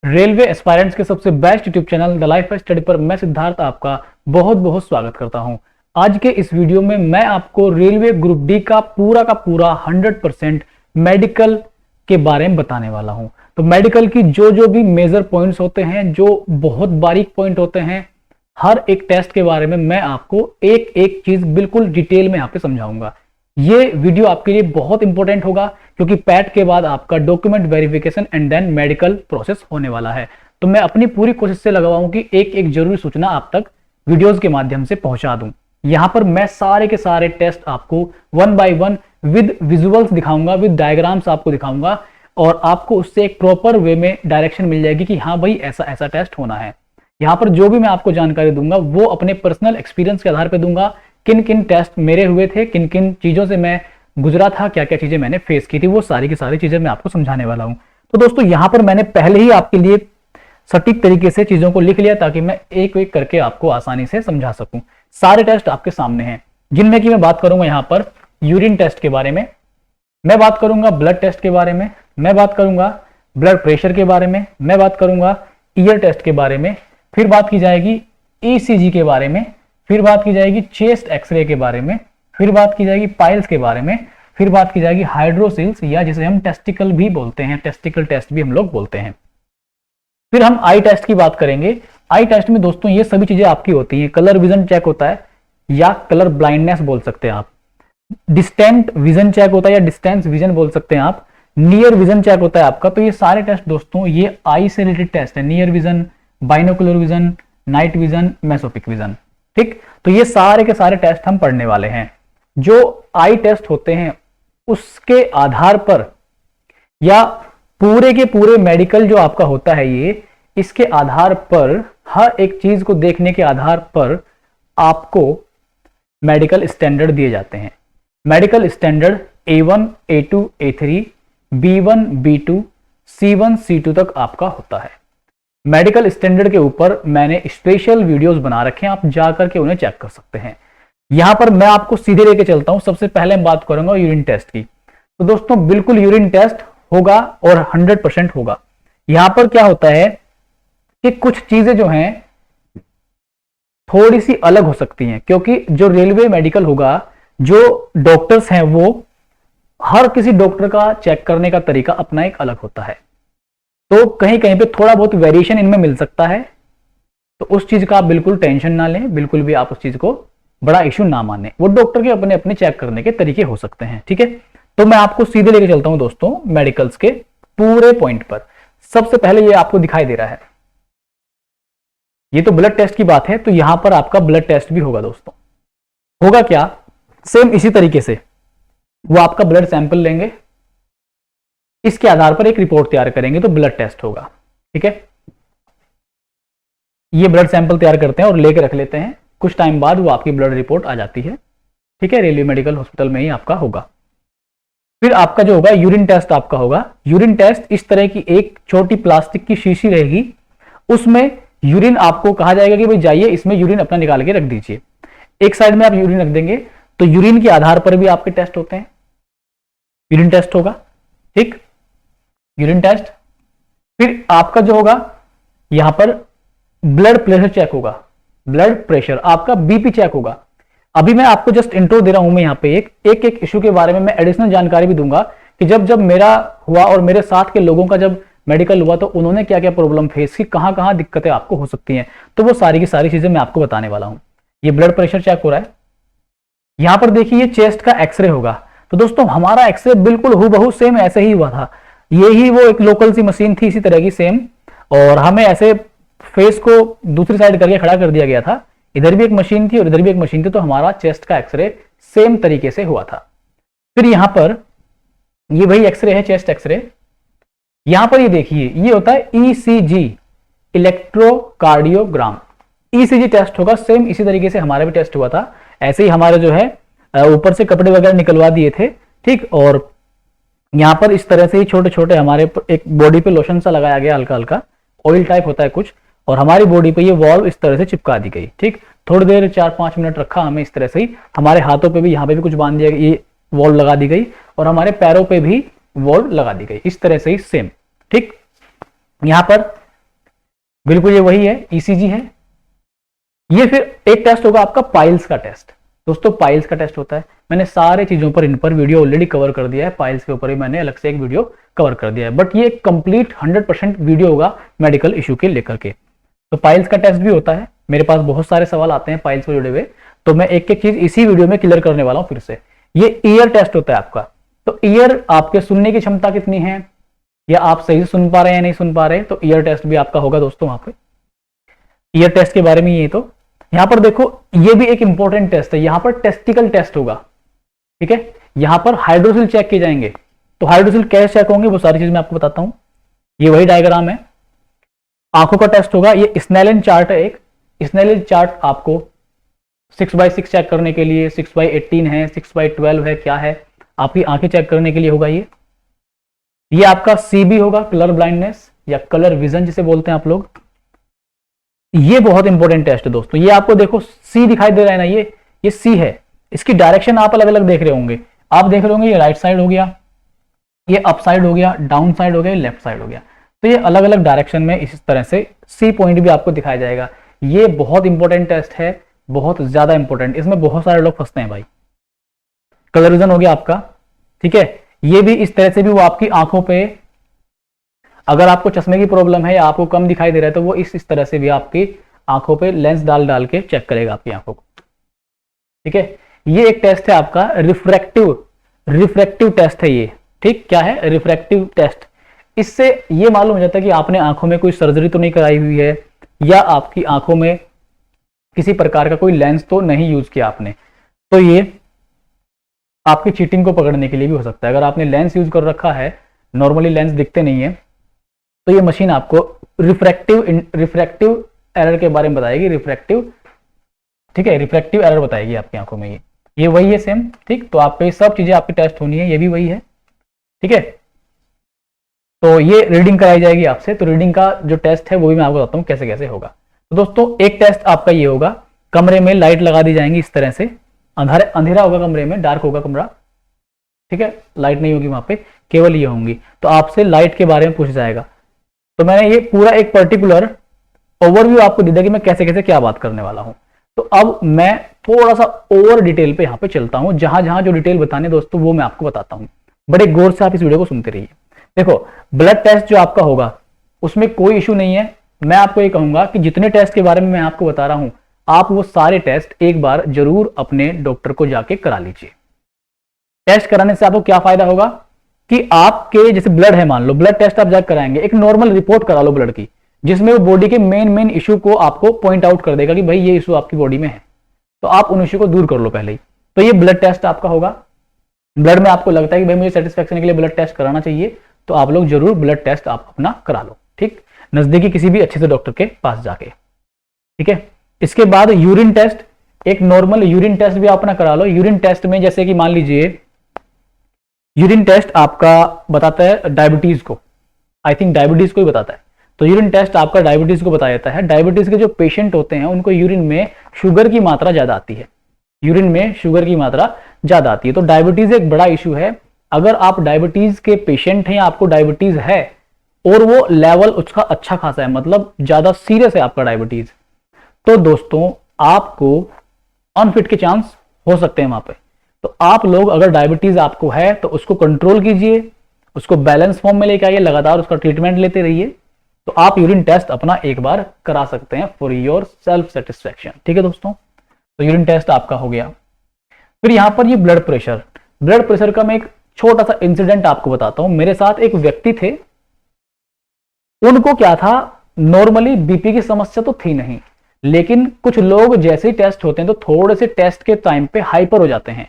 Railway aspirants के सबसे best YouTube channel the life study पर मैं सिद्धार्थ आपका बहुत बहुत स्वागत करता हूं। आज के इस वीडियो में मैं आपको रेलवे ग्रुप डी का पूरा 100% मेडिकल के बारे में बताने वाला हूं। तो मेडिकल की जो भी मेजर पॉइंट्स होते हैं, जो बहुत बारीक पॉइंट होते हैं, हर एक टेस्ट के बारे में मैं आपको एक एक चीज बिल्कुल डिटेल में यहाँ पे समझाऊंगा। ये वीडियो आपके लिए बहुत इंपॉर्टेंट होगा क्योंकि पैट के बाद आपका document verification and then medical process होने वाला है। तो मैं अपनी पूरी कोशिश से लगाऊं कि एक एक जरूरी सूचना आप तक वीडियोस के माध्यम से पहुंचा दूं। यहां पर मैं सारे के सारे टेस्ट आपको one by one with visuals दिखाऊंगा, विद डायग्राम्स आपको दिखाऊंगा और आपको उससे एक प्रॉपर वे में डायरेक्शन मिल जाएगी कि हाँ भाई ऐसा ऐसा टेस्ट होना है। यहाँ पर जो भी मैं आपको जानकारी दूंगा वो अपने पर्सनल एक्सपीरियंस के आधार पर दूंगा। किन किन टेस्ट मेरे हुए थे, किन किन चीजों से मैं गुजरा था, क्या क्या चीजें मैंने फेस की थी, वो सारी की सारी चीजें मैं आपको समझाने वाला हूं। तो दोस्तों यहां पर मैंने पहले ही आपके लिए सटीक तरीके से चीजों को लिख लिया ताकि मैं एक एक करके आपको आसानी से समझा सकूं। सारे टेस्ट आपके सामने हैं, जिनमें कि मैं बात करूंगा यहां पर यूरिन टेस्ट के बारे में, मैं बात करूंगा ब्लड टेस्ट के बारे में, मैं बात करूंगा ब्लड प्रेशर के बारे में, मैं बात करूंगा ईयर टेस्ट के बारे में, फिर बात की जाएगी ईसीजी के बारे में, फिर बात की जाएगी चेस्ट एक्सरे के बारे में, फिर बात की जाएगी पाइल्स के बारे में, फिर बात की जाएगी हाइड्रोसिल्स या जिसे हम टेस्टिकल भी बोलते हैं, टेस्टिकल टेस्ट भी हम लोग बोलते हैं। फिर हम आई टेस्ट की बात करेंगे। आई टेस्ट में दोस्तों ये सभी चीजें आपकी होती हैं। कलर विजन चेक होता है या कलर ब्लाइंडनेस बोल सकते हैं आप, डिस्टेंट विजन चेक होता है या डिस्टेंस विजन बोल सकते हैं आप, नियर विजन चेक होता है आपका। तो ये सारे टेस्ट दोस्तों ये आई से रिलेटेड टेस्ट है। Near vision, binocular vision, night vision, mesopic vision. ठीक, तो ये सारे के सारे टेस्ट हम पढ़ने वाले हैं। जो आई टेस्ट होते हैं उसके आधार पर या पूरे के पूरे मेडिकल जो आपका होता है ये, इसके आधार पर हर एक चीज को देखने के आधार पर आपको मेडिकल स्टैंडर्ड दिए जाते हैं। Medical standard A1, A2, A3, B1, B2, C1, C2 तक आपका होता है। मेडिकल स्टैंडर्ड के ऊपर मैंने स्पेशल वीडियोस बना रखे हैं, आप जाकर के उन्हें चेक कर सकते हैं। यहां पर मैं आपको सीधे लेके चलता हूं। सबसे पहले मैं बात करूंगा यूरिन टेस्ट की। तो दोस्तों बिल्कुल यूरिन टेस्ट होगा और 100% होगा। यहां पर क्या होता है कि कुछ चीजें जो हैं थोड़ी सी अलग हो सकती हैं, क्योंकि जो रेलवे मेडिकल होगा, जो डॉक्टर्स हैं वो हर किसी डॉक्टर का चेक करने का तरीका अपना एक अलग होता है। तो कहीं कहीं पे थोड़ा बहुत वेरिएशन इनमें मिल सकता है। तो उस चीज का आप बिल्कुल टेंशन ना लें, बिल्कुल भी आप उस चीज को बड़ा इश्यू ना माने। वो डॉक्टर के अपने अपने चेक करने के तरीके हो सकते हैं। ठीक है, तो मैं आपको सीधे लेके चलता हूं दोस्तों मेडिकल्स के पूरे पॉइंट पर। सबसे पहले ये आपको दिखाई दे रहा है, ये तो ब्लड टेस्ट की बात है। तो यहां पर आपका ब्लड टेस्ट भी होगा दोस्तों। होगा क्या, सेम इसी तरीके से वो आपका ब्लड सैंपल लेंगे, इसके आधार पर एक रिपोर्ट तैयार करेंगे, तो ब्लड टेस्ट होगा। ठीक है, ये ब्लड सैंपल तैयार करते हैं और लेके रख लेते हैं। कुछ टाइम बाद वो आपकी ब्लड रिपोर्ट आ जाती है। ठीक है, रेलवे मेडिकल हॉस्पिटल में ही आपका होगा। फिर आपका जो होगा यूरिन टेस्ट आपका होगा। यूरिन टेस्ट इस तरह की एक छोटी प्लास्टिक की शीशी रहेगी, उसमें यूरिन आपको कहा जाएगा कि भाई जाइए इसमें यूरिन अपना निकाल के रख दीजिए। एक साइड में आप यूरिन रख देंगे, तो यूरिन के आधार पर भी आपके टेस्ट होते हैं। यूरिन टेस्ट होगा, ठीक, यूरिन टेस्ट। फिर आपका जो होगा यहां पर ब्लड प्रेशर चेक होगा, ब्लड प्रेशर आपका बीपी चेक होगा। अभी मैं आपको जस्ट इंट्रो दे रहा हूं। मैं यहां पे एक इश्यू के बारे में मैं एडिशनल जानकारी भी दूंगा कि जब मेरा हुआ और मेरे साथ के लोगों का जब मेडिकल हुआ तो उन्होंने क्या क्या प्रॉब्लम फेस की, कहां कहां दिक्कतें आपको हो सकती हैं, तो वो सारी की सारी चीजें मैं आपको बताने वाला हूं। ये ब्लड प्रेशर चेक हो रहा है। यहां पर देखिए ये चेस्ट का एक्सरे होगा। तो दोस्तों हमारा एक्सरे बिल्कुल हूबहू सेम ऐसे ही हुआ था। यही वो एक लोकल सी मशीन थी इसी तरह की सेम, और हमें ऐसे फेस को दूसरी साइड करके खड़ा कर दिया गया था। इधर भी एक मशीन थी और इधर भी एक मशीन थी, तो हमारा चेस्ट का एक्सरे सेम तरीके से हुआ था। फिर यहां पर ये वही एक्सरे है, चेस्ट एक्सरे। यहां पर ये देखिए ये होता है ईसीजी, इलेक्ट्रोकार्डियोग्राम। ईसीजी टेस्ट होगा, सेम इसी तरीके से हमारा भी टेस्ट हुआ था। ऐसे ही हमारे जो है ऊपर से कपड़े वगैरह निकलवा दिए थे, ठीक, और यहां पर इस तरह से ही छोटे छोटे हमारे एक बॉडी पे लोशन सा लगाया गया, हल्का हल्का ऑयल टाइप होता है कुछ, और हमारी बॉडी पे ये वॉल्व इस तरह से चिपका दी गई। ठीक, थोड़ी देर 4-5 मिनट रखा हमें इस तरह से ही। हमारे हाथों पे भी यहाँ पे भी कुछ बांध दिया, ये वॉल्व लगा दी गई, और हमारे पैरों पे भी वॉल्व लगा दी गई, इस तरह से ही सेम। ठीक, यहां पर बिल्कुल ये वही है, ईसीजी है। ये फिर एक टेस्ट होगा आपका पाइल्स का टेस्ट। दोस्तों पाइल्स का टेस्ट होता है, मैंने सारे चीजों पर इन पर वीडियो ऑलरेडी कवर कर दिया है, पाइल्स के ऊपर ही मैंने अलग से एक वीडियो कवर कर दिया है, बट ये कंप्लीट 100% वीडियो होगा मेडिकल इशू के लेकर के। तो पाइल्स का टेस्ट भी होता है, मेरे पास बहुत सारे सवाल आते हैं पाइल्स से जुड़े हुए, तो मैं एक एक चीज इसी वीडियो में क्लियर करने वाला हूं फिर से। ये ईयर टेस्ट होता है आपका। तो ईयर, आपके सुनने की क्षमता कितनी है, या आप सही से सुन पा रहे हैं या नहीं सुन पा रहे, तो ईयर टेस्ट भी आपका होगा दोस्तों वहां पे। ईयर टेस्ट के बारे में ये, तो यहां पर देखो ये भी एक इंपॉर्टेंट टेस्ट है, यहां पर टेस्टिकल टेस्ट होगा, ठीक है। यहां पर हाइड्रोसिल चेक किए जाएंगे। तो हाइड्रोसिल कैसे चेक होंगे वो सारी चीज मैं आपको बताता हूं। ये वही डायग्राम है, आंखों का टेस्ट होगा। ये स्नेलन चार्ट है, एक स्नेलन चार्ट आपको 6x6 चेक करने के लिए, 6x18 है, 6x12 है, क्या है, आपकी आंखें चेक करने के लिए होगा। ये आपका सीबी होगा, कलर ब्लाइंडनेस या कलर विजन जिसे बोलते हैं आप लोग। ये बहुत इंपॉर्टेंट टेस्ट है दोस्तों। ये आपको देखो सी दिखाई दे रहा है ना, ये सी है, इसकी डायरेक्शन आप अलग अलग देख रहे होंगे। आप देख रहे होंगे ये राइट साइड हो गया, ये अप साइड हो गया, डाउन साइड हो गया, लेफ्ट साइड हो गया। तो ये अलग अलग डायरेक्शन में इस तरह से सी पॉइंट भी आपको दिखाया जाएगा। ये बहुत इंपॉर्टेंट टेस्ट है, बहुत ज्यादा इंपॉर्टेंट, इसमें बहुत सारे लोग फंसते हैं भाई। कलर विजन हो गया आपका, ठीक है। ये भी इस तरह से भी वो आपकी आंखों पे, अगर आपको चश्मे की प्रॉब्लम है या आपको कम दिखाई दे रहा है तो वो इस तरह से भी आपकी आंखों पे लेंस डाल डाल के चेक करेगा आपकी आंखों को, ठीक है। ये एक टेस्ट है आपका रिफ्रैक्टिव टेस्ट है ये, ठीक। क्या है रिफ्रैक्टिव टेस्ट? इससे ये मालूम हो जाता है कि आपने आंखों में कोई सर्जरी तो नहीं कराई हुई है, या आपकी आंखों में किसी प्रकार का कोई लेंस तो नहीं यूज किया आपने। तो ये आपकी चीटिंग को पकड़ने के लिए भी हो सकता है। अगर आपने लेंस यूज कर रखा है, नॉर्मली लेंस दिखते नहीं है, तो ये मशीन आपको रिफ्रैक्टिव एरर के बारे में बताएगी, रिफ्रैक्टिव, ठीक है, रिफ्रैक्टिव एरर बताएगी आपकी आंखों में। ये वही है सेम, ठीक। तो आपको ये सब चीजें आपकी टेस्ट होनी है, ये भी वही है, ठीक है। तो ये रीडिंग कराई जाएगी आपसे। तो रीडिंग का जो टेस्ट है वो भी मैं आपको बताता हूँ कैसे कैसे होगा। तो दोस्तों एक टेस्ट आपका ये होगा, कमरे में लाइट लगा दी जाएंगी इस तरह से, अंधेरा होगा कमरे में, डार्क होगा कमरा, ठीक है, लाइट नहीं होगी वहां पे, केवल ये होंगी। तो आपसे लाइट के बारे में पूछा जाएगा। तो मैंने ये पूरा एक पर्टिकुलर ओवरव्यू आपको दे दिया कि मैं कैसे कैसे क्या बात करने वाला हूं। तो अब मैं थोड़ा सा ओवर डिटेल पे यहाँ पे चलता हूं, जहां जहां जो डिटेल बताने दोस्तों वो मैं आपको बताता हूं। बड़े गौर से आप इस वीडियो को सुनते रहिए। देखो ब्लड टेस्ट जो आपका होगा उसमें कोई इशू नहीं है। मैं आपको ये कहूंगा कि जितने टेस्ट के बारे में मैं आपको बता रहा हूं, आप वो सारे टेस्ट एक बार जरूर अपने डॉक्टर को जाके करा लीजिए। टेस्ट कराने से आपको क्या फायदा होगा कि आपके जैसे ब्लड है, मान लो ब्लड टेस्ट आप जाकर कराएंगे, एक नॉर्मल रिपोर्ट करा लो ब्लड की, जिसमें वो बॉडी के मेन इशू को आपको पॉइंट आउट कर देगा कि भाई ये इशू आपकी बॉडी में है, तो आप उन इशू को दूर कर लो पहले ही। तो ये ब्लड टेस्ट आपका होगा। ब्लड में आपको लगता है कि भाई मुझे सेटिस्फेक्शन के लिए ब्लड टेस्ट कराना चाहिए, तो आप लोग जरूर ब्लड टेस्ट आप अपना करा लो, ठीक, नजदीकी किसी भी अच्छे से डॉक्टर के पास जाके, ठीक है। इसके बाद यूरिन टेस्ट, एक नॉर्मल यूरिन टेस्ट भी आप अपना करा लो। यूरिन टेस्ट में जैसे कि मान लीजिए यूरिन टेस्ट आपका बताता है डायबिटीज को, आई थिंक डायबिटीज को ही बताता है। तो यूरिन टेस्ट आपका डायबिटीज को बताया जाता है। डायबिटीज के जो पेशेंट होते हैं उनको यूरिन में शुगर की मात्रा ज्यादा आती है, यूरिन में शुगर की मात्रा ज्यादा आती है। तो डायबिटीज एक बड़ा इशू है। अगर आप डायबिटीज के पेशेंट हैं या आपको डायबिटीज है और वो लेवल उसका अच्छा खासा है, मतलब ज्यादा सीरियस है आपका डायबिटीज, तो दोस्तों आपको अनफिट के चांस हो सकते हैं वहां पे। तो आप लोग अगर डायबिटीज आपको है तो उसको कंट्रोल कीजिए, उसको बैलेंस फॉर्म में लेके आइए, लगातार उसका ट्रीटमेंट लेते रहिए। तो आप यूरिन टेस्ट अपना एक बार करा सकते हैं फॉर योर सेल्फ सेटिस्फैक्शन, ठीक है दोस्तों। तो यूरिन टेस्ट आपका हो गया। फिर यहां पर ये ब्लड प्रेशर का मैं एक छोटा सा इंसिडेंट आपको बताता हूं। मेरे साथ एक व्यक्ति थे, उनको क्या था, नॉर्मली बीपी की समस्या तो थी नहीं, लेकिन कुछ लोग जैसे ही टेस्ट होते हैं तो थोड़े से टेस्ट के टाइम पे हाइपर हो जाते हैं।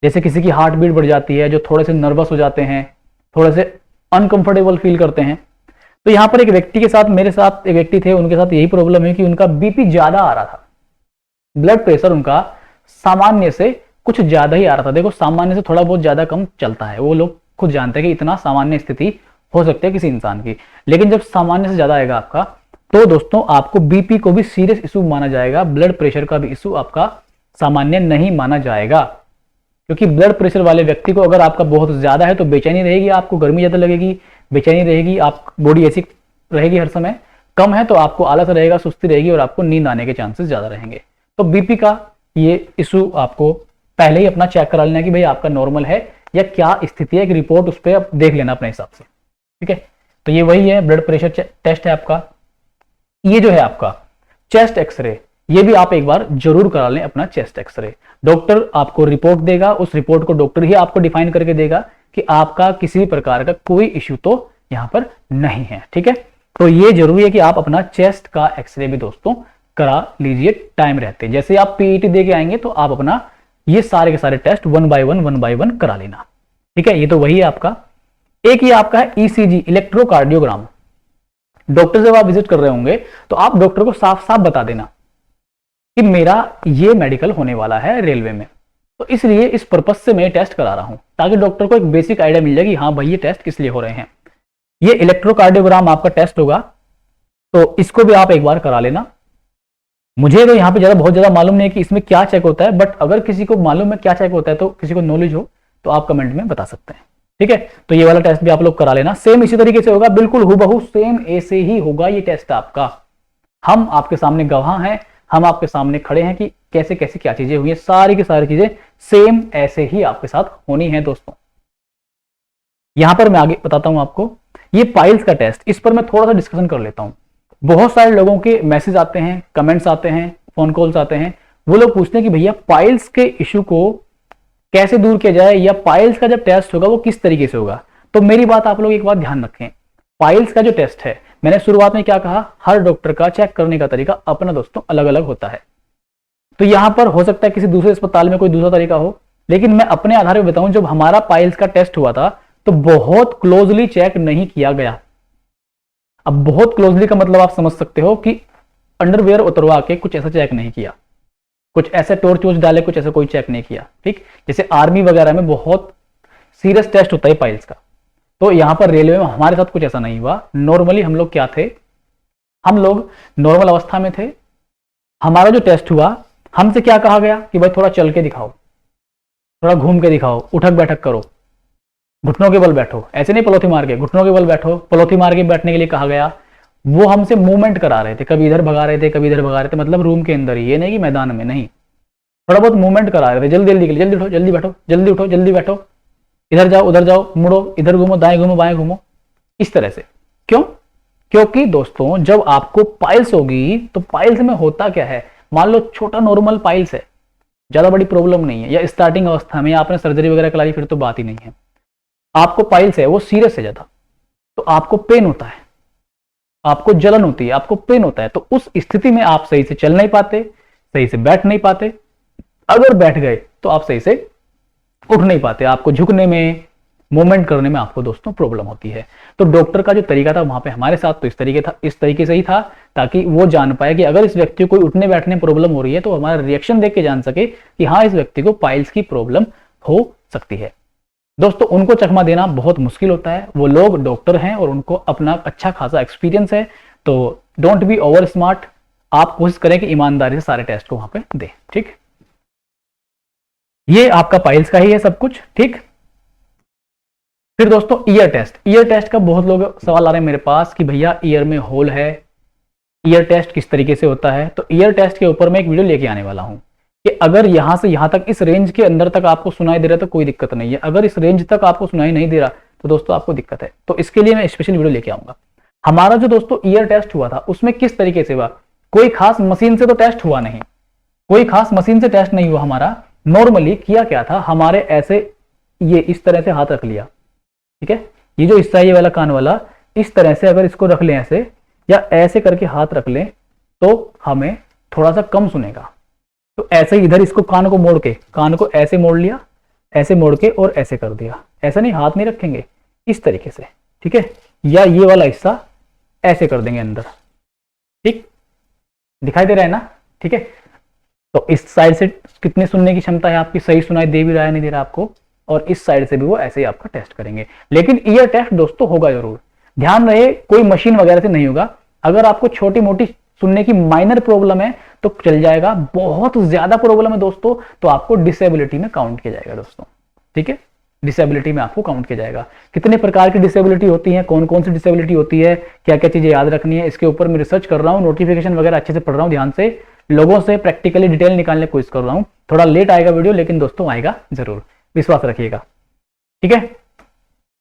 जैसे किसी की हार्ट बीट बढ़ जाती है, जो थोड़े से नर्वस हो जाते हैं, थोड़े से अनकंफर्टेबल फील करते हैं। तो यहां पर एक व्यक्ति के साथ, मेरे साथ एक व्यक्ति थे, उनके साथ यही प्रॉब्लम है कि उनका बीपी ज्यादा आ रहा था, ब्लड प्रेशर उनका सामान्य से कुछ ज्यादा ही आ रहा था। देखो सामान्य से थोड़ा बहुत ज्यादा कम चलता है, वो लोग खुद जानते हैं कि इतना सामान्य स्थिति हो सकती है किसी इंसान की, लेकिन जब सामान्य से ज्यादा आएगा आपका, तो दोस्तों आपको बीपी को भी सीरियस इशू माना जाएगा, ब्लड प्रेशर का भी इशू आपका सामान्य नहीं माना जाएगा। क्योंकि ब्लड प्रेशर वाले व्यक्ति को अगर आपका बहुत ज्यादा है तो बेचैनी रहेगी, आपको गर्मी ज्यादा लगेगी, बेचैनी रहेगी, आप बॉडी ऐसी रहेगी हर समय, कम है तो आपको आलस रहेगा, सुस्ती रहेगी और आपको नींद आने के चांसेस ज्यादा रहेंगे। तो बीपी का ये इशू आपको पहले ही अपना चेक करा लेना कि भाई आपका नॉर्मल है या क्या स्थिति है, एक रिपोर्ट उस पर देख लेना अपने हिसाब से, ठीक है। तो ये वही है, ब्लड प्रेशर टेस्ट है आपका। ये जो है आपका चेस्ट एक्सरे, ये भी आप एक बार जरूर करा लें अपना चेस्ट एक्सरे। डॉक्टर आपको रिपोर्ट देगा, उस रिपोर्ट को डॉक्टर ही आपको डिफाइन करके देगा कि आपका किसी भी प्रकार का कोई इश्यू तो यहां पर नहीं है, ठीक है। तो ये जरूरी है कि आप अपना चेस्ट का एक्सरे भी दोस्तों करा लीजिए टाइम रहते। जैसे आप पीईटी दे के आएंगे तो आप अपना ये सारे के सारे टेस्ट वन बाय वन करा लेना, ठीक है। ये तो वही है आपका। एक ये आपका है ईसीजी, इलेक्ट्रोकार्डियोग्राम। डॉक्टर जब आप विजिट कर रहे होंगे तो आप डॉक्टर को साफ साफ बता देना कि मेरा ये मेडिकल होने वाला है रेलवे में, तो इसलिए इस पर्पज से मैं टेस्ट करा रहा हूं, ताकि डॉक्टर को एक बेसिक आइडिया मिल जाए कि हाँ भाई ये टेस्ट किस लिए हो रहे हैं। ये इलेक्ट्रोकार्डियोग्राम आपका टेस्ट होगा, तो इसको भी आप एक बार करा लेना। मुझे तो यहाँ पे बहुत ज्यादा मालूम नहीं है कि इसमें क्या चेक होता है, बट अगर किसी को मालूम है क्या चेक होता है, तो किसी को नॉलेज हो तो आप कमेंट में बता सकते हैं, ठीक है। तो ये वाला टेस्ट भी आप लोग करा लेना, सेम इसी तरीके से होगा, बिल्कुल हूबहू सेम ऐसे ही होगा ये टेस्ट आपका। हम आपके सामने गवाह हैं, हम आपके सामने खड़े हैं कि कैसे कैसे क्या चीजें हुई है, सारी की सारी चीजें सेम ऐसे ही आपके साथ होनी है दोस्तों। यहां पर मैं आगे बताता हूं आपको, ये पाइल्स का टेस्ट, इस पर मैं थोड़ा सा डिस्कशन कर लेता हूं। बहुत सारे लोगों के मैसेज आते हैं, कमेंट्स आते हैं, फोन कॉल्स आते हैं, वो लोग पूछते हैं कि भैया पाइल्स के इश्यू को कैसे दूर किया जाए, या पाइल्स का जब टेस्ट होगा वो किस तरीके से होगा। तो मेरी बात आप लोग एक बात ध्यान रखें, पाइल्स का जो टेस्ट है, मैंने शुरुआत में क्या कहा, हर डॉक्टर का चेक करने का तरीका अपना दोस्तों अलग अलग होता है। तो यहां पर हो सकता है किसी दूसरे अस्पताल में कोई दूसरा तरीका हो, लेकिन मैं अपने आधार पर बताऊं, जब हमारा पाइल्स का टेस्ट हुआ था तो बहुत क्लोजली चेक नहीं किया गया। अब बहुत क्लोजली का मतलब आप समझ सकते हो कि अंडरवेयर उतरवा के कुछ ऐसा चेक नहीं किया, कुछ ऐसे टॉर्च वॉर्च डाले, कुछ ऐसा कोई चेक नहीं किया, ठीक। जैसे आर्मी वगैरह में बहुत सीरियस टेस्ट होता है पाइल्स का, तो यहां पर रेलवे में हमारे साथ कुछ ऐसा नहीं हुआ। नॉर्मली हम लोग क्या थे, हम लोग नॉर्मल अवस्था में थे। हमारा जो टेस्ट हुआ, हमसे क्या कहा गया कि भाई थोड़ा चल के दिखाओ, थोड़ा घूम के दिखाओ, उठक बैठक करो, घुटनों के बल बैठो, ऐसे नहीं पलोथी मार के, घुटनों के बल बैठो। पलोथी मार के बैठने के लिए कहा गया। वो हमसे मूवमेंट करा रहे थे, कभी इधर भगा रहे थे, कभी इधर भगा रहे थे, मतलब रूम के अंदर ही, ये नहीं कि मैदान में, नहीं, थोड़ा बहुत मूवमेंट करा रहे थे, जल्दी जल्दी के लिए, जल्दी उठो, जल्दी बैठो, जल्दी उठो, जल्दी बैठो, इधर जाओ, उधर जाओ, मुड़ो, इधर घूमो, दाएं घूमो, बाएं घूमो, इस तरह से। क्यों? क्योंकि दोस्तों जब आपको पाइल्स होगी तो पाइल्स में होता क्या है, मान लो छोटा नॉर्मल पाइल्स है, ज्यादा बड़ी प्रॉब्लम नहीं है, या स्टार्टिंग अवस्था में आपने सर्जरी वगैरह करा ली, फिर तो बात ही नहीं है। आपको पाइल्स है, वो सीरियस है ज्यादा, तो आपको पेन होता है, आपको जलन होती है, आपको पेन होता है। तो उस स्थिति में आप सही से चल नहीं पाते, सही से बैठ नहीं पाते, अगर बैठ गए तो आप सही से उठ नहीं पाते, आपको झुकने में, मूवमेंट करने में आपको दोस्तों प्रॉब्लम होती है। तो डॉक्टर का जो तरीका था वहां पे हमारे साथ तो इस तरीके से ही था, ताकि वो जान पाए कि अगर इस व्यक्ति को उठने बैठने में प्रॉब्लम हो रही है तो हमारा रिएक्शन देख के जान सके कि हाँ इस व्यक्ति को पाइल्स की प्रॉब्लम हो सकती है। दोस्तों उनको चकमा देना बहुत मुश्किल होता है, वो लोग डॉक्टर हैं और उनको अपना अच्छा खासा एक्सपीरियंस है, तो डोंट बी ओवर स्मार्ट। आप कोशिश करें कि ईमानदारी से सारे टेस्ट को वहां पे दें, ठीक। ये आपका पाइल्स का ही है सब कुछ, ठीक। फिर दोस्तों ईयर टेस्ट, ईयर टेस्ट का बहुत लोग सवाल आ रहे हैं मेरे पास कि भैया ईयर में होल है, ईयर टेस्ट किस तरीके से होता है। तो ईयर टेस्ट के ऊपर मैं एक वीडियो लेके आने वाला हूं कि अगर यहां से यहां तक, इस रेंज के अंदर तक आपको सुनाई दे रहा है तो कोई दिक्कत नहीं है, अगर इस रेंज तक आपको सुनाई नहीं दे रहा तो दोस्तों आपको दिक्कत है। तो इसके लिए मैं स्पेशल वीडियो लेके आऊंगा। हमारा जो दोस्तों ईयर टेस्ट हुआ था उसमें किस तरीके से हुआ, कोई खास मशीन से तो टेस्ट हुआ नहीं, कोई खास मशीन से टेस्ट नहीं हुआ हमारा। नॉर्मली किया क्या था, हमारे ऐसे ये इस तरह से हाथ रख लिया, ठीक है, ये जो हिस्सा है ये वाला कान वाला, इस तरह से अगर इसको रख लें ऐसे, या ऐसे करके हाथ रख लें तो हमें थोड़ा सा कम सुनेगा। तो ऐसे ही इधर इसको कान को मोड़ के, कान को ऐसे मोड़ लिया, ऐसे मोड़ के और ऐसे कर दिया, ऐसा नहीं हाथ नहीं रखेंगे, इस तरीके से, ठीक है, या ये वाला हिस्सा ऐसे कर देंगे अंदर, ठीक, दिखाई दे रहा है ना, ठीक है। तो इस साइड से कितनी सुनने की क्षमता है आपकी, सही सुनाई दे भी रहा है नहीं दे रहा आपको, और इस साइड से भी वो ऐसे ही आपका टेस्ट करेंगे। लेकिन ईयर टेस्ट दोस्तों होगा जरूर, ध्यान रहे कोई मशीन वगैरह से नहीं होगा। अगर आपको छोटी मोटी सुनने की माइनर प्रॉब्लम है तो चल जाएगा, बहुत ज्यादा प्रॉब्लम है दोस्तों तो आपको डिसेबिलिटी में काउंट किया जाएगा दोस्तों, ठीक है। डिसेबिलिटी में आपको काउंट किया जाएगा। कितने प्रकार की डिसेबिलिटी होती है, कौन कौन सी डिसेबिलिटी होती है, क्या क्या चीजें याद रखनी है, इसके ऊपर मैं रिसर्च कर रहा हूँ, नोटिफिकेशन वगैरह अच्छे से पढ़ रहा हूँ, ध्यान से लोगों से प्रैक्टिकली डिटेल निकालने की कोशिश कर रहा हूँ। थोड़ा लेट आएगा वीडियो, लेकिन दोस्तों आएगा जरूर, विश्वास रखिएगा, ठीक है।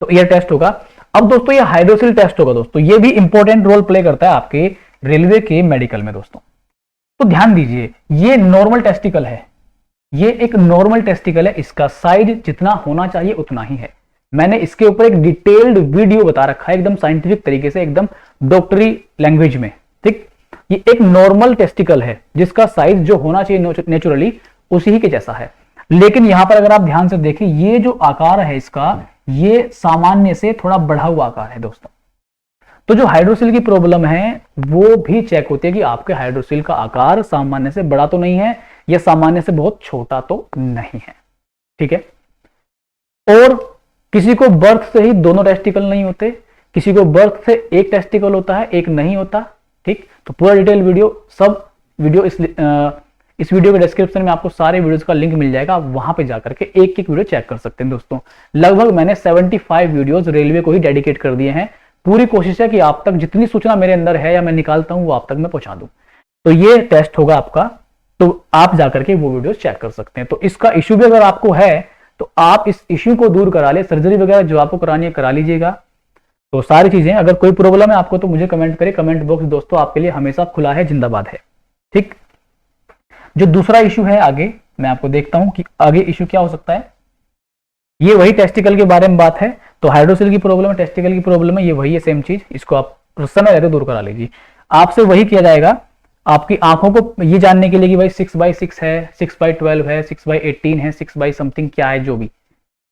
तो ईयर टेस्ट होगा। अब दोस्तों ये हाइड्रोसिल टेस्ट होगा दोस्तों, ये भी इंपॉर्टेंट रोल प्ले करता है आपके रेलवे के मेडिकल में दोस्तों। तो ध्यान दीजिए, ये नॉर्मल टेस्टिकल है, ये एक नॉर्मल टेस्टिकल है, इसका साइज जितना होना चाहिए उतना ही है। मैंने इसके ऊपर एक डिटेल्ड वीडियो बता रखा है, एकदम साइंटिफिक तरीके से, एकदम डॉक्टरी लैंग्वेज में, ठीक। ये एक नॉर्मल टेस्टिकल है जिसका साइज जो होना चाहिए नेचुरली उसी ही के जैसा है। लेकिन यहां पर अगर आप ध्यान से देखें, ये जो आकार है इसका, ये सामान्य से थोड़ा बढ़ा हुआ आकार है दोस्तों। तो जो हाइड्रोसिल की प्रॉब्लम है वो भी चेक होती है कि आपके हाइड्रोसिल का आकार सामान्य से बड़ा तो नहीं है या सामान्य से बहुत छोटा तो नहीं है, ठीक है। और किसी को बर्थ से ही दोनों टेस्टिकल नहीं होते, किसी को बर्थ से एक टेस्टिकल होता है, एक नहीं होता, ठीक। तो पूरा डिटेल वीडियो, सब वीडियो इस वीडियो के डिस्क्रिप्शन में आपको सारे वीडियोस का लिंक मिल जाएगा, आप वहां पे जाकर के एक एक वीडियो चेक कर सकते हैं दोस्तों। लगभग मैंने 75 वीडियोस रेलवे को ही डेडिकेट कर दिए हैं। पूरी कोशिश है कि आप तक जितनी सूचना मेरे अंदर है या मैं निकालता हूं वो आप तक मैं पहुंचा दूं। तो ये टेस्ट होगा आपका, तो आप जाकर के वो वीडियो चेक कर सकते हैं। तो इसका इश्यू भी अगर आपको है तो आप इस इश्यू को दूर करा ले, सर्जरी वगैरह जो आपको करानी है करा लीजिएगा। तो सारी चीजें, अगर कोई प्रॉब्लम है आपको तो मुझे कमेंट करें, कमेंट बॉक्स दोस्तों आपके लिए हमेशा खुला है, जिंदाबाद है, ठीक। जो दूसरा इश्यू है आगे, मैं आपको देखता हूं कि आगे इश्यू क्या हो सकता है। ये वही टेस्टिकल के बारे में बात है, तो हाइड्रोसिल की प्रॉब्लम है, टेस्टिकल की प्रॉब्लम है, ये वही है सेम चीज, इसको आप समय रहते दूर करा लीजिए। आपसे वही किया जाएगा आपकी आंखों को ये जानने के लिए कि भाई 6/6 है, 6/12 है, 6/18 है, 6 समथिंग क्या है, जो भी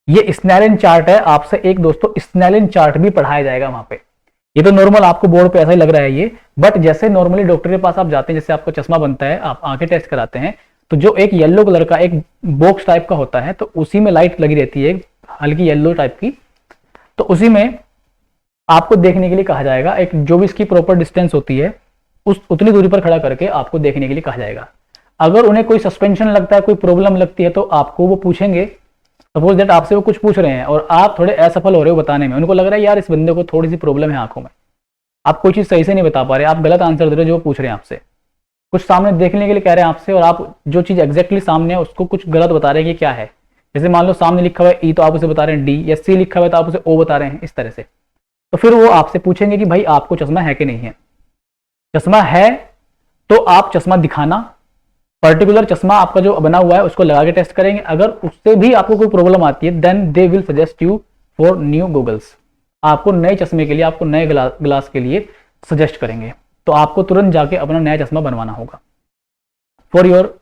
ये स्नेलिन चार्ट है, आपसे एक दोस्तों स्नेलिन चार्ट भी पढ़ाया जाएगा वहां पे। ये तो नॉर्मल आपको बोर्ड पे ऐसा ही लग रहा है ये, बट जैसे नॉर्मली डॉक्टर के पास आप जाते हैं, जैसे आपको चश्मा बनता है, आप आंखें टेस्ट कराते हैं, तो जो एक येलो कलर का एक बॉक्स टाइप का होता है, तो उसी में लाइट लगी रहती है हल्की येलो टाइप की, तो उसी में आपको देखने के लिए कहा जाएगा, एक जो भी इसकी प्रॉपर डिस्टेंस होती है उस उतनी दूरी पर खड़ा करके आपको देखने के लिए कहा जाएगा। अगर उन्हें कोई सस्पेंशन लगता है, कोई प्रॉब्लम लगती है, तो आपको वो पूछेंगे। सपोज दैट आपसे वो कुछ पूछ रहे हैं और आप थोड़े असफल हो रहे हो बताने में, उनको लग रहा है यार इस बंदे को थोड़ी सी प्रॉब्लम है आंखों में, आप कोई चीज सही से नहीं बता पा रहे, आप गलत आंसर दे रहे हो जो वो पूछ रहे हैं आपसे, कुछ सामने देखने के लिए कह रहे हैं आपसे, और आप जो चीज एग्जैक्टली सामने है उसको कुछ गलत बता रहे हैं कि क्या है। जैसे मान लो सामने लिखा हुआ है ई, तो आप उसे बता रहे हैं डी, या सी लिखा हुआ है तो आप उसे ओ बता रहे हैं, इस तरह से। तो फिर वो आपसे पूछेंगे कि भाई आपको चश्मा है कि नहीं है। चश्मा है तो आप चश्मा दिखाना, पर्टिकुलर चश्मा आपका जो बना हुआ है उसको लगा के टेस्ट करेंगे। अगर उससे भी आपको कोई प्रॉब्लम आती है, then they will suggest you for new goggles, आपको नए चश्मे के लिए, आपको नए ग्लास के लिए सजेस्ट करेंगे। तो आपको तुरंत जाके अपना नया चश्मा बनवाना होगा। फॉर योर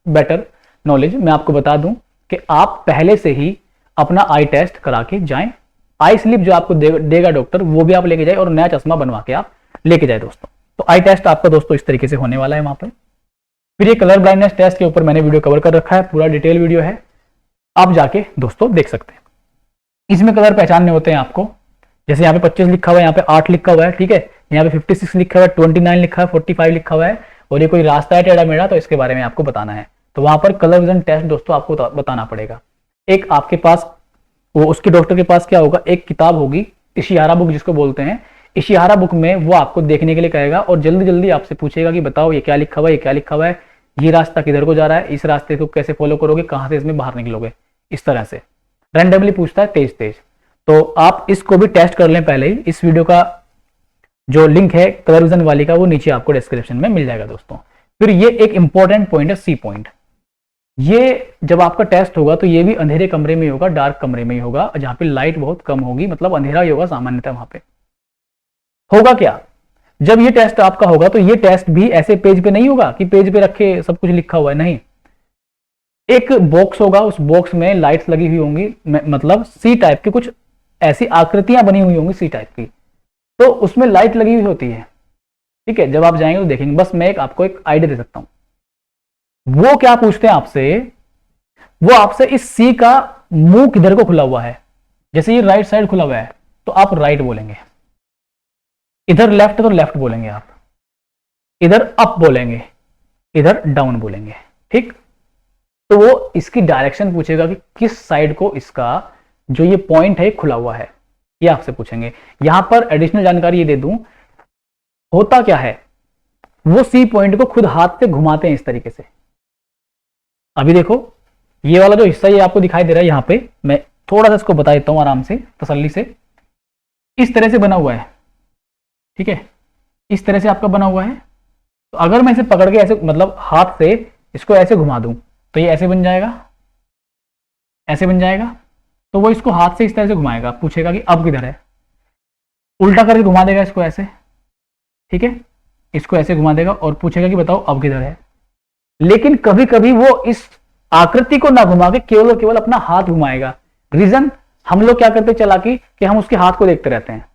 बेटर नॉलेज मैं आपको बता दूं कि आप पहले से ही अपना आई टेस्ट करा के जाएं। आई स्लिप जो आपको देगा डॉक्टर, वो भी आप लेके जाए और नया चश्मा बनवा के आप लेके जाए दोस्तों। तो आई टेस्ट आपका दोस्तों इस तरीके से होने वाला है वहां पर। फिर ये कलर ब्लाइंडनेस टेस्ट के ऊपर मैंने वीडियो कवर कर रखा है, पूरा डिटेल वीडियो है, आप जाके दोस्तों देख सकते हैं। इसमें कलर पहचानने होते हैं आपको, जैसे यहाँ पे 25 लिखा हुआ है, यहाँ पे 8 लिखा हुआ है, ठीक है, यहाँ पे 56 लिखा हुआ है, 29 लिखा है, 45 लिखा हुआ है, और ये कोई रास्ता है टेढ़ा मेढ़ा तो इसके बारे में आपको बताना है। तो वहां पर कलर विजन टेस्ट दोस्तों आपको बताना पड़ेगा। एक आपके पास वो उसके डॉक्टर के पास क्या होगा, एक किताब होगी, इशिहारा बुक जिसको बोलते हैं। इशिहारा बुक में वो आपको देखने के लिए कहेगा और जल्दी जल्दी आपसे पूछेगा कि बताओ ये क्या लिखा हुआ है, ये क्या लिखा हुआ है, ये रास्ता किधर को जा रहा है, इस रास्ते को कैसे फॉलो करोगे, कहां से इसमें बाहर निकलोगे, इस तरह से रैंडमली पूछता है तेज तेज। तो आप इसको भी टेस्ट कर लें पहले ही। इस वीडियो का जो लिंक है कलर विजन वाली का वो नीचे आपको डिस्क्रिप्शन में मिल जाएगा दोस्तों। फिर ये एक इंपॉर्टेंट पॉइंट है, सी पॉइंट। ये जब आपका टेस्ट होगा तो ये भी अंधेरे कमरे में ही होगा, डार्क कमरे में ही होगा, जहां पे लाइट बहुत कम होगी, मतलब अंधेरा ही होगा सामान्यतः। वहां पे होगा क्या, जब ये टेस्ट आपका होगा तो ये टेस्ट भी ऐसे पेज पे नहीं होगा कि पेज पे रखे सब कुछ लिखा हुआ है, नहीं। एक बॉक्स होगा, उस बॉक्स में लाइट्स लगी हुई होंगी, मतलब सी टाइप की कुछ ऐसी आकृतियां बनी हुई होंगी सी टाइप की, तो उसमें लाइट लगी हुई होती है, ठीक है। जब आप जाएंगे तो देखेंगे। बस मैं आपको एक आइडिया दे सकता हूं। वो क्या पूछते हैं आपसे, वो आपसे इस सी का मुंह किधर को खुला हुआ है। जैसे ये राइट साइड खुला हुआ है तो आप राइट बोलेंगे, इधर लेफ्ट है तो लेफ्ट बोलेंगे आप, इधर अप बोलेंगे, इधर डाउन बोलेंगे, ठीक। तो वो इसकी डायरेक्शन पूछेगा कि किस साइड को इसका जो ये पॉइंट है खुला हुआ है, ये आपसे पूछेंगे। यहां पर एडिशनल जानकारी ये दे दूं, होता क्या है, वो सी पॉइंट को खुद हाथ से घुमाते हैं इस तरीके से। अभी देखो ये वाला जो हिस्सा ये आपको दिखाई दे रहा है, यहां पे मैं थोड़ा सा इसको बता देता हूं आराम से, तसल्ली से। इस तरह से बना हुआ है, ठीक है, इस तरह से आपका बना हुआ है। तो अगर मैं इसे पकड़ के ऐसे मतलब हाथ से इसको ऐसे घुमा दूं तो ये ऐसे बन जाएगा, ऐसे बन जाएगा। तो वो इसको हाथ से इस तरह से घुमाएगा, पूछेगा कि अब किधर है, उल्टा करके घुमा देगा इसको ऐसे, ठीक है, इसको ऐसे घुमा देगा और पूछेगा कि बताओ अब किधर है। लेकिन कभी कभी वो इस आकृति को ना घुमा के केवल और केवल अपना हाथ घुमाएगा। रीजन, हम लोग क्या करते चालाकी कि हम उसके हाथ को देखते रहते हैं,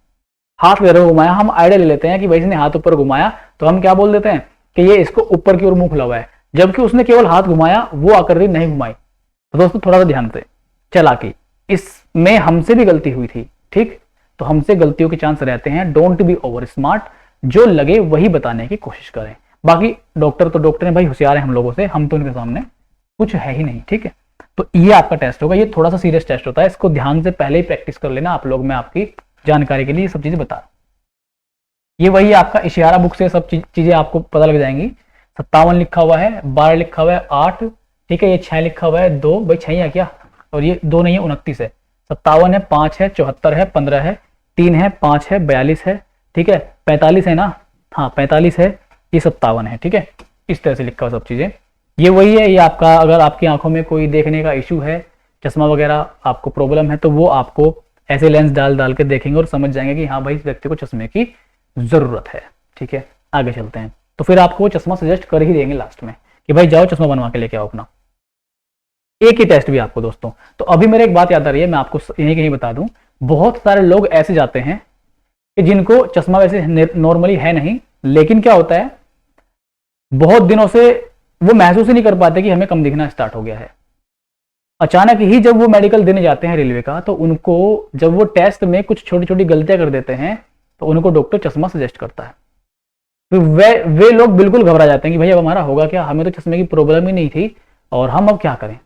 हाथ वगैरह घुमाया, हम आइडिया ले लेते हैं कि भाई इसने हाथ ऊपर घुमाया तो हम क्या बोल देते हैं कि ये इसको ऊपर की ओर मुंह खुला हुआ है, जबकि उसने केवल हाथ घुमाया, वो आकृति नहीं घुमाई। तो दोस्तों थोड़ा सा ध्यान से, चालाकी इसमें हमसे भी गलती हुई थी, ठीक, तो हमसे गलतियों के चांस रहते हैं। डोंट बी ओवर स्मार्ट, जो लगे वही बताने की कोशिश करें। बाकी डॉक्टर तो डॉक्टर है भाई, होशियार है हम लोगों से, हम तो उनके सामने कुछ है ही नहीं, ठीक है। तो ये आपका टेस्ट होगा, ये थोड़ा सा सीरियस टेस्ट होता है, इसको ध्यान से पहले ही प्रैक्टिस कर लेना आप लोग। मैं आपकी जानकारी के लिए ये सब चीजें बता रहा हूं। ये वही आपका इशारा बुक से सब चीजें आपको पता लग जाएंगी। 57 लिखा हुआ है, 12 लिखा हुआ है, 8, ठीक है, ये 6 लिखा हुआ है, 2, भाई 6 है क्या, और ये 2 नहीं है, 29 है। 57 है, 5 है, 74 है, 15 है, 3 है, 5 है, 42 है, ठीक है, 45 है ना, हाँ 45 है, ये 57 है, ठीक है। इस तरह से लिखा हुआ सब चीजें, ये वही है। ये आपका अगर आपकी आंखों में कोई देखने का इशू है, चश्मा वगैरह आपको प्रॉब्लम है, तो वो आपको ऐसे लेंस डाल डाल के देखेंगे और समझ जाएंगे कि हाँ भाई इस व्यक्ति को चश्मे की जरूरत है, ठीक है। आगे चलते हैं, तो फिर आपको वो चश्मा सजेस्ट कर ही देंगे लास्ट में कि भाई जाओ चश्मा बनवा के लेके आओ अपना। एक ही टेस्ट भी आपको दोस्तों। तो अभी मेरे एक बात याद आ रही है, मैं आपको यहीं कहीं बता दूं, बहुत सारे लोग ऐसे जाते हैं कि जिनको चश्मा वैसे नॉर्मली है नहीं, लेकिन क्या होता है बहुत दिनों से वो महसूस ही नहीं कर पाते कि हमें कम दिखना स्टार्ट हो गया है। अचानक ही जब वो मेडिकल देने जाते हैं रेलवे का, तो उनको जब वो टेस्ट में कुछ छोटी छोटी गलतियां कर देते हैं तो उनको डॉक्टर चश्मा सजेस्ट करता है। तो वे लोग बिल्कुल घबरा जाते हैं कि भाई अब हमारा होगा क्या, हमें तो चश्मे की प्रॉब्लम ही नहीं थी और हम अब क्या करें।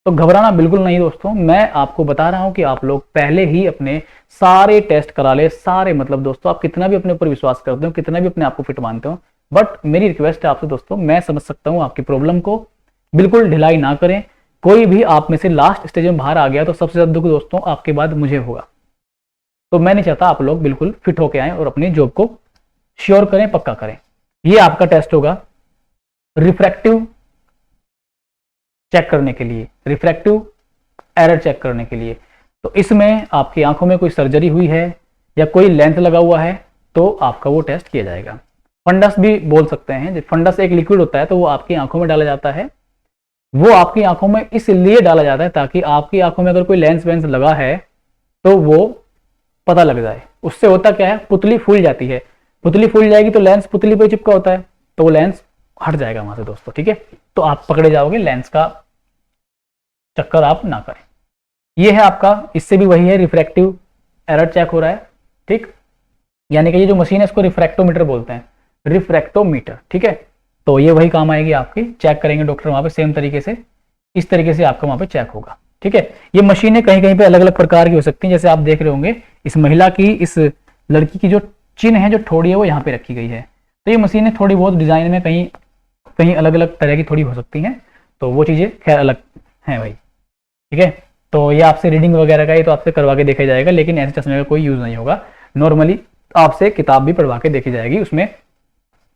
तो घबराना बिल्कुल नहीं दोस्तों, मैं आपको बता रहा हूं कि आप लोग पहले ही अपने सारे टेस्ट करा ले, सारे, मतलब दोस्तों आप कितना भी अपने ऊपर विश्वास करते हो, कितना भी अपने आप को फिट मानते हो, बट मेरी रिक्वेस्ट है आपसे दोस्तों, मैं समझ सकता हूं आपकी प्रॉब्लम को, बिल्कुल ढिलाई ना करें। कोई भी आप में से लास्ट स्टेज में बाहर आ गया तो सबसे ज्यादा दुख दोस्तों आपके बाद मुझे होगा। तो मैं नहीं चाहता आप लोग बिल्कुल फिट होके आए और अपनी जॉब को श्योर करें, पक्का करें। ये आपका टेस्ट होगा रिफ्रैक्टिव चेक करने के लिए, रिफ्रैक्टिव एरर चेक करने के लिए। तो इसमें आपकी आंखों में कोई सर्जरी हुई है या कोई लेंस लगा हुआ है तो आपका वो टेस्ट किया जाएगा। फंडस भी बोल सकते हैं, फंडस एक लिक्विड होता है तो वो आपकी आंखों में डाला जाता है। वो आपकी आंखों में इसलिए डाला जाता है ताकि आपकी आंखों में अगर कोई लेंस वेंस लगा है तो वो पता लग जाए। उससे होता क्या है, पुतली फूल जाती है, पुतली फूल जाएगी तो लेंस पुतली पर चिपका होता है तो वो लेंस हट जाएगा वहां से दोस्तों, ठीक है। तो आप पकड़े जाओगे, लेंस का चक्कर आप ना करें। ये है आपका, इससे भी वही है, रिफ्रैक्टिव एरर चेक हो रहा है, ठीक, यानी कि ये जो मशीन है इसको रिफ्रैक्टोमीटर बोलते हैं, रिफ्रैक्टोमीटर, ठीक है। तो ये वही काम आएगी आपकी, चेक करेंगे डॉक्टर वहां पे सेम तरीके से, इस तरीके से आपका वहां पे चेक होगा, ठीक है। ये मशीनें कहीं कहीं पे अलग अलग प्रकार की हो सकती हैं, जैसे आप देख रहे होंगे इस महिला की, इस लड़की की जो चिन्ह है, जो ठोड़ी है, वो यहाँ पे रखी गई है। तो ये मशीनें थोड़ी बहुत डिजाइन में कहीं कहीं अलग अलग तरह की थोड़ी हो सकती हैं, तो वो चीजें खैर अलग हैं भाई, ठीक है। तो ये आपसे रीडिंग वगैरह का ये तो आपसे करवा के देखा जाएगा, लेकिन ऐसे चश्मे का कोई यूज नहीं होगा। नॉर्मली आपसे किताब भी पढ़वा के देखी जाएगी, उसमें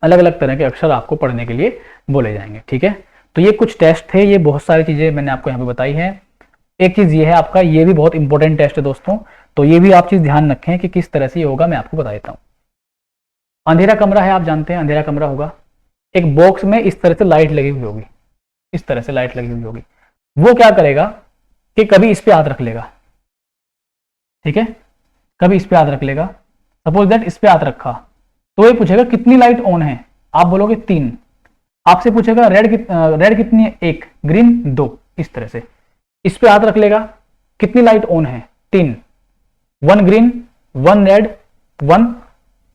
अलग अलग तरह के अक्षर आपको पढ़ने के लिए बोले जाएंगे, ठीक है। तो ये कुछ टेस्ट थे, ये बहुत सारी चीजें मैंने आपको यहाँ पे बताई है। एक चीज ये है आपका, ये भी बहुत इंपॉर्टेंट टेस्ट है दोस्तों, तो ये भी आप चीज ध्यान रखें कि किस तरह से ये होगा, मैं आपको बता देता हूँ। अंधेरा कमरा है, आप जानते हैं अंधेरा कमरा होगा, एक बॉक्स में इस तरह से लाइट लगी हुई होगी, इस तरह से लाइट लगी हुई होगी। वो क्या करेगा कि कभी इस पे हाथ रख लेगा, ठीक है, कभी इस पे हाथ रख लेगा। सपोज दैट इस पे हाथ रखा तो ये पूछेगा कितनी लाइट ऑन है, आप बोलोगे 3। आपसे पूछेगा रेड कितनी है, 1, ग्रीन 2, इस तरह से इस पे हाथ रख लेगा, कितनी लाइट ऑन है, 3, 1 ग्रीन 1 रेड 1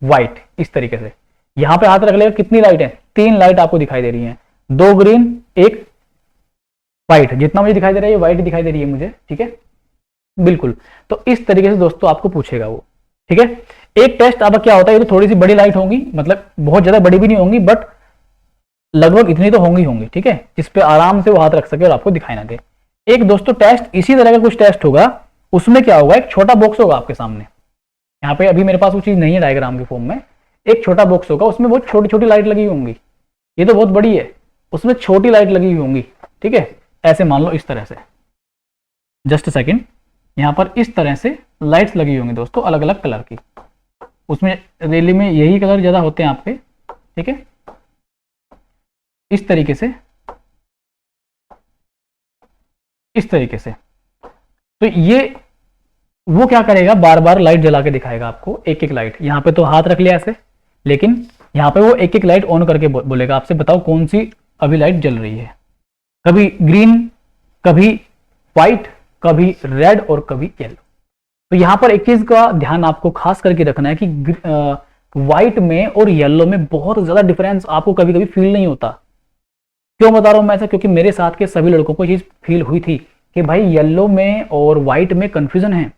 व्हाइट, इस तरीके से यहां पे हाथ रख लेगा, कितनी लाइट है, 3 लाइट आपको दिखाई दे रही है, 2 ग्रीन 1 व्हाइट, जितना मुझे दिखाई दे रहा है ये व्हाइट दिखाई दे रही है मुझे, ठीक है, बिल्कुल। तो इस तरीके से दोस्तों आपको पूछेगा वो, ठीक है। एक टेस्ट अब क्या होता है, ये तो थोड़ी सी बड़ी लाइट होंगी, मतलब बहुत ज्यादा बड़ी भी नहीं होंगी, बट लगभग इतनी तो होंगी, ठीक है, जिस पे आराम से वो हाथ रख सके और आपको दिखाई ना दे। एक दोस्तों टेस्ट इसी तरह का कुछ टेस्ट होगा, उसमें क्या होगा, एक छोटा बॉक्स होगा आपके सामने, यहाँ पे अभी मेरे पास वो चीज नहीं है डायग्राम के फॉर्म में, एक छोटा बॉक्स होगा, उसमें बहुत छोटी छोटी लाइट लगी होंगी, ये तो बहुत बड़ी है, उसमें छोटी लाइट लगी हुई होंगी, ठीक है। ऐसे मान लो इस तरह से, जस्ट सेकंड, यहाँ पर इस तरह से लाइट्स लगी होंगी दोस्तों, अलग अलग कलर की, उसमें रैली में यही कलर ज्यादा होते हैं आपके, ठीक है। इस तरीके से, इस तरीके से, तो ये वो क्या करेगा, बार बार लाइट जला के दिखाएगा आपको, एक एक लाइट। यहाँ पे तो हाथ रख लिया ऐसे, लेकिन यहाँ पे वो एक एक लाइट ऑन करके बोलेगा आपसे, बताओ कौन सी अभी लाइट जल रही है, कभी ग्रीन, कभी व्हाइट, कभी रेड और कभी येलो। तो यहाँ पर एक चीज का ध्यान आपको खास करके रखना है कि व्हाइट में और येलो में बहुत ज्यादा डिफरेंस आपको कभी कभी फील नहीं होता। क्यों बता रहा हूं मैं ऐसा, क्योंकि मेरे साथ के सभी लड़कों को ये चीज फील हुई थी कि भाई येलो में और व्हाइट में कंफ्यूजन है।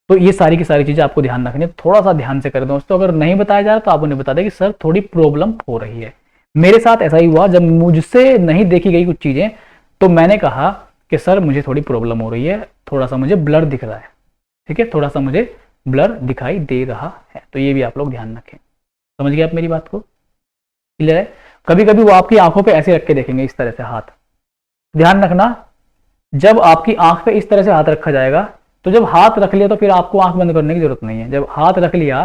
तो ये सारी की सारी चीजें आपको ध्यान रखनी है, थोड़ा सा ध्यान से कर दोस्तों। अगर नहीं बताया जा रहा तो आप उन्हें बता दें कि सर थोड़ी प्रॉब्लम हो रही है। मेरे साथ ऐसा ही हुआ, जब मुझसे नहीं देखी गई कुछ चीजें तो मैंने कहा कि सर मुझे थोड़ी प्रॉब्लम हो रही है, थोड़ा सा मुझे ब्लर दिख रहा है, ठीक है, थोड़ा सा मुझे ब्लर दिखाई दे रहा है। तो ये भी आप लोग ध्यान रखें। समझ गए आप मेरी बात को, क्लियर है। कभी कभी वो आपकी आंखों पे ऐसे रख के देखेंगे, इस तरह से हाथ, ध्यान रखना जब आपकी आंख पे इस तरह से हाथ रखा जाएगा, तो जब हाथ रख लिया तो फिर आपको आंख बंद करने की जरूरत नहीं है। जब हाथ रख लिया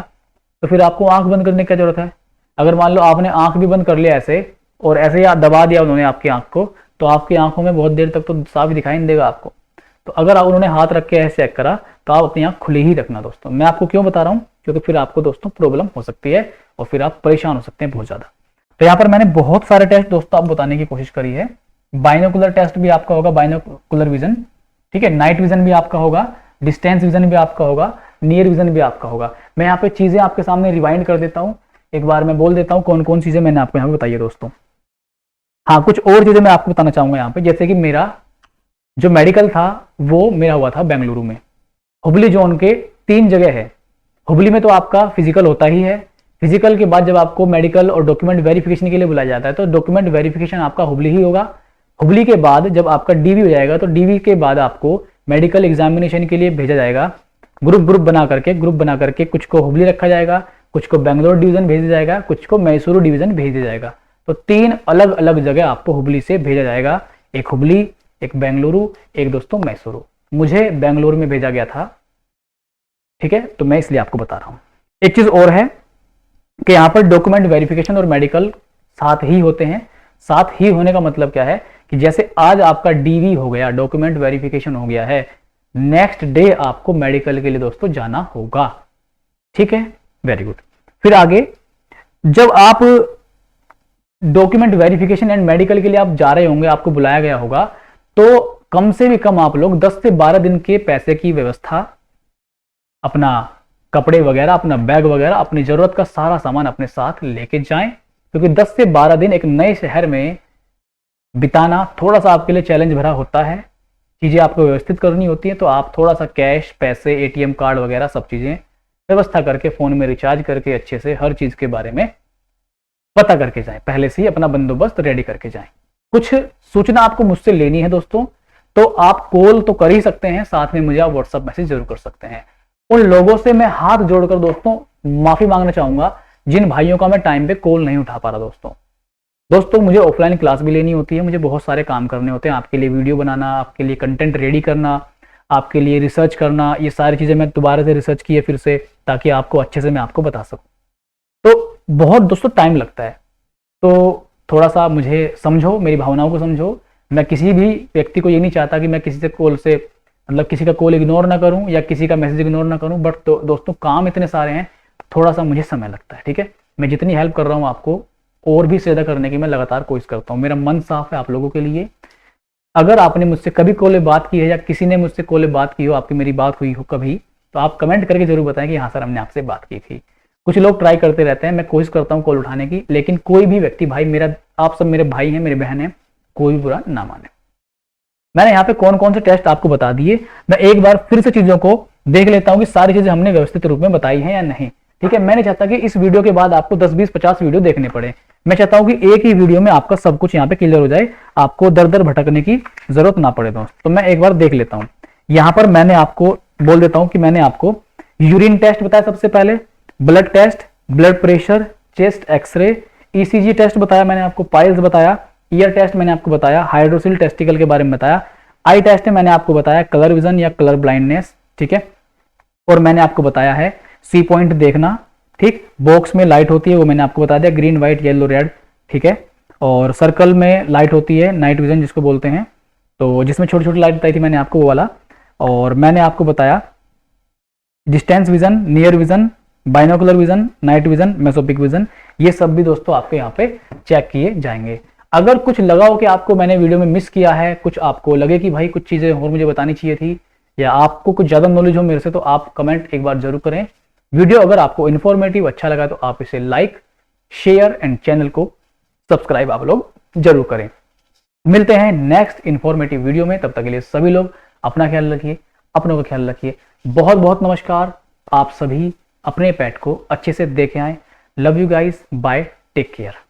तो फिर आपको आंख बंद करने की क्या जरूरत है। अगर मान लो आपने आंख भी बंद कर लिया ऐसे, और ऐसे ही दबा दिया उन्होंने आपकी आंख को, तो आपकी आंखों में बहुत देर तक तो साफ दिखाई नहीं देगा आपको। तो अगर उन्होंने हाथ रख के ऐसे चेक करा तो आप अपनी आंख खुली ही रखना दोस्तों। मैं आपको क्यों बता रहा हूं, क्योंकि फिर आपको दोस्तों प्रॉब्लम हो सकती है और फिर आप परेशान हो सकते हैं बहुत ज्यादा। तो यहाँ पर मैंने बहुत सारे टेस्ट दोस्तों आप बताने की कोशिश करी है। बाइनोकुलर टेस्ट भी आपका होगा, बाइनोकुलर विजन, ठीक है, नाइट विजन भी आपका होगा, डिस्टेंस विजन भी आपका होगा, नियर विजन भी आपका होगा। मैं यहाँ पे चीजें आपके सामने रिवाइंड कर देता हूँ, एक बार मैं बोल देता हूँ कौन कौन चीजें मैंने आपको यहाँ पे बताई है दोस्तों। हाँ, कुछ और चीजें मैं आपको बताना चाहूंगा यहाँ पे, जैसे कि मेरा जो मेडिकल था वो मेरा हुआ था बेंगलुरु में। हुबली जोन के 3 जगह है। हुबली में तो आपका फिजिकल होता ही है, फिजिकल के बाद जब आपको मेडिकल और डॉक्यूमेंट वेरिफिकेशन के लिए बुलाया जाता है तो डॉक्यूमेंट वेरिफिकेशन आपका हुबली ही होगा। हुबली के बाद जब आपका डीवी हो जाएगा तो डीवी के बाद आपको मेडिकल एग्जामिनेशन के लिए भेजा जाएगा। ग्रुप बना करके कुछ को हुबली रखा जाएगा, कुछ को बेंगलोर डिवीजन भेजा जाएगा, कुछ को मैसूरू डिवीजन भेज दिया जाएगा। तो 3 अलग अलग जगह आपको हुबली से भेजा जाएगा, एक हुबली, एक बेंगलुरु, एक दोस्तों मैसूरू। मुझे बेंगलुरु में भेजा गया था, ठीक है, तो मैं इसलिए आपको बता रहा हूं। एक चीज और है कि यहाँ पर डॉक्यूमेंट वेरिफिकेशन और मेडिकल साथ ही होते हैं। साथ ही होने का मतलब क्या है कि जैसे आज आपका डीवी हो गया, डॉक्यूमेंट वेरिफिकेशन हो गया है, नेक्स्ट डे आपको मेडिकल के लिए दोस्तों जाना होगा, ठीक है, वेरी गुड। फिर आगे जब आप डॉक्यूमेंट वेरिफिकेशन एंड मेडिकल के लिए आप जा रहे होंगे, आपको बुलाया गया होगा, तो कम से भी कम आप लोग 10 से 12 दिन के पैसे की व्यवस्था, अपना कपड़े वगैरह, अपना बैग वगैरह, अपनी जरूरत का सारा सामान अपने साथ लेके जाएं, क्योंकि 10 से 12 दिन एक नए शहर में बिताना थोड़ा सा आपके लिए चैलेंज भरा होता है। चीजें आपको व्यवस्थित करनी होती है, तो आप थोड़ा सा कैश, पैसे, एटीएम कार्ड वगैरह सब चीजें व्यवस्था करके, फोन में रिचार्ज करके, अच्छे से हर चीज के बारे में पता करके जाएं, पहले से ही अपना बंदोबस्त रेडी करके जाएं। कुछ सूचना आपको मुझसे लेनी है दोस्तों, तो आप कॉल तो कर ही सकते हैं, साथ में मुझे आप व्हाट्सएप मैसेज जरूर कर सकते हैं। उन लोगों से मैं हाथ जोड़कर दोस्तों माफी मांगना चाहूंगा जिन भाइयों का मैं टाइम पे कॉल नहीं उठा पा रहा दोस्तों मुझे ऑफलाइन क्लास भी लेनी होती है, मुझे बहुत सारे काम करने होते हैं, आपके लिए वीडियो बनाना, आपके लिए कंटेंट रेडी करना, आपके लिए रिसर्च करना, ये सारी चीजें मैं दोबारा से रिसर्च की है फिर से, ताकि आपको अच्छे से मैं आपको बता सकूं। तो बहुत दोस्तों टाइम लगता है, तो थोड़ा सा मुझे समझो, मेरी भावनाओं को समझो। मैं किसी भी व्यक्ति को ये नहीं चाहता कि मैं किसी से कॉल से, मतलब किसी का कॉल इग्नोर ना करूं या किसी का मैसेज इग्नोर ना करूं, बट तो दोस्तों काम इतने सारे हैं, थोड़ा सा मुझे समय लगता है, ठीक है। मैं जितनी हेल्प कर रहा हूं आपको और भी ज्यादा करने की मैं लगातार कोशिश करता हूं। मेरा मन साफ है आप लोगों के लिए। अगर आपने मुझसे कभी कॉल बात की है या किसी ने मुझसे कॉल बात की हो, आपकी मेरी बात हुई हो कभी, तो आप कमेंट करके जरूर बताएं कि हाँ सर हमने आपसे बात की थी। कुछ लोग ट्राई करते रहते हैं, मैं कोशिश करता हूँ कॉल उठाने की, लेकिन कोई भी व्यक्ति, भाई मेरा, आप सब मेरे भाई हैं, मेरे बहन हैं, कोई बुरा ना माने। मैंने यहाँ पे कौन कौन से टेस्ट आपको बता दिए। मैं एक बार फिर से चीजों को देख लेता हूँ कि सारी चीजें हमने व्यवस्थित रूप में बताई हैं या नहीं। ठीक है, मैं नहीं चाहता कि इस वीडियो के बाद आपको 10, 20, 50 वीडियो देखने पड़े। मैं चाहता हूं कि एक ही वीडियो में आपका सब कुछ यहाँ पे क्लियर हो जाए, आपको दर दर भटकने की जरूरत ना पड़े दोस्त। तो मैं एक बार देख लेता हूँ। यहाँ पर मैंने आपको बोल देता हूँ कि मैंने आपको यूरिन टेस्ट बताया सबसे पहले, blood test, blood pressure, chest X ray, ECG test बताया मैंने आपको, पाइल्स बताया, ईयर टेस्ट मैंने आपको बताया, हाइड्रोसिल टेस्टिकल के बारे में बताया, आई टेस्ट में मैंने आपको बताया कलर विजन या कलर ब्लाइंडनेस। ठीक है, और मैंने आपको बताया है सी पॉइंट देखना। ठीक, बॉक्स में लाइट होती है वो मैंने आपको बता दिया, ग्रीन, व्हाइट, येलो, रेड। ठीक है, और सर्कल में लाइट होती है नाइट विजन जिसको बोलते हैं, तो जिसमें छोटी छोटी लाइट बताई थी मैंने आपको वो वाला। और मैंने आपको बताया distance vision, near vision, binocular vision, night vision, mesopic vision, ये सब भी दोस्तों आपके यहाँ पे चेक किए जाएंगे। अगर कुछ लगा हो कि आपको मैंने वीडियो में मिस किया है, कुछ आपको लगे कि भाई कुछ चीजें और मुझे बतानी चाहिए थी, या आपको कुछ ज्यादा नॉलेज हो मेरे से, तो आप कमेंट एक बार जरूर करें। वीडियो अगर आपको इन्फॉर्मेटिव अच्छा लगा तो आप इसे लाइक, शेयर एंड चैनल को सब्सक्राइब आप लोग जरूर करें। मिलते हैं नेक्स्ट इन्फॉर्मेटिव वीडियो में, तब तक के लिए सभी लोग अपना ख्याल रखिए, अपनों का ख्याल रखिए। बहुत बहुत नमस्कार। आप सभी अपने पेट को अच्छे से देखें आए। Love you guys, bye, take care.